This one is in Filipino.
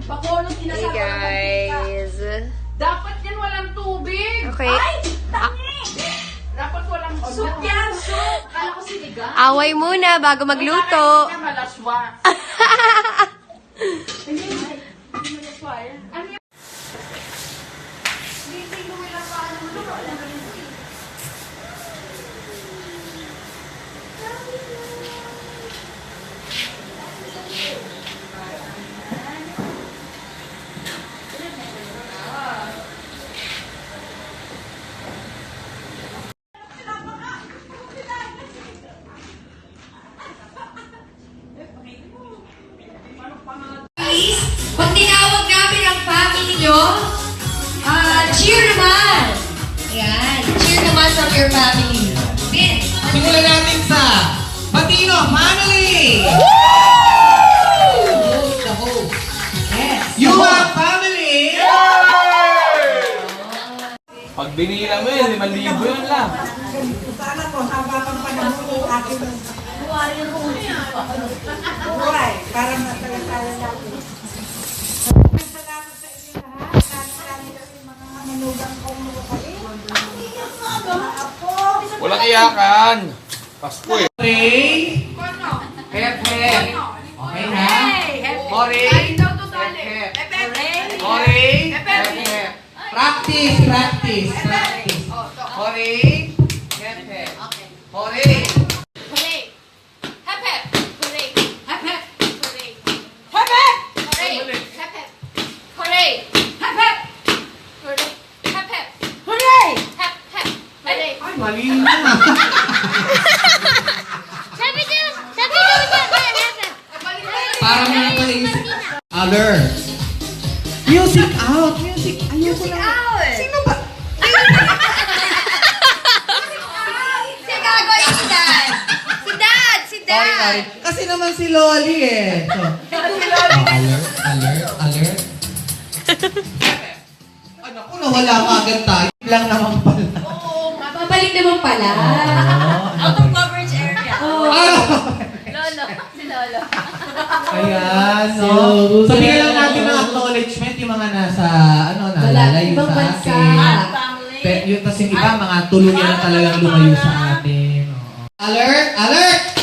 Bakulot Hey kinasama ng guys. Dapat yan walang tubig. Okay. Ay, tangi! Dapat walang soup yan, soup. Kala ko sinigang. Away muna bago magluto. Hindi malaswa. Hindi malaswa yan. Ano yan? Hindi mo ilang paano mo ito. Alam mo yun. Pag tinawag namin ang family nyo, cheer naman! Ayan, cheer naman from your family. Then, Simulan natin sa Batino Family! the host. Yes. Yuwa Family! Pag binila mo yun, 5,000 yun lang. Sana po, haba pang panahon yung aking buhay para masagasala natin. Salamat sa inyo lahat. Marami kami mga manugang kong mga kapatid. Mga apo. Walang iyakan. Pasko eh. Ray! Hep, hep. Okay na? Ori! Hep, hep. Ori! Hep, hep. Practice, practice, practice. Ori! Hep, hep. Ori! Hooray! Hep hep! Hooray! Hep hep! Hooray! Hep, hep! Hooray! Hep hep! Hooray! Hep hep! Hooray! Hep hep! Hooray! Hep hep! Hooray! Ay, mali na. Sabi niyo! Sabi niyo! Para mga naisip. Alert! Music out! Music! Ayoko lang. Sino ba? Si Gago yung si Dad! Si Dad! Si Sorry, sorry. Dad! Kasi naman si Loli eh. So, alert, alert, alert. Ano ko, nawala ka agad tayo. Lang naman pala. Babalik naman pala. Out of coverage area. Lolo. Si Lolo. Ayan, no? So, bigyan lang natin ng acknowledgement yung mga nasa, nalalayo ibang sa bansa. atin. Yun, tas yung iba, mga tuluyan na talagang lumayo sa atin. Oo. Alert! Alert!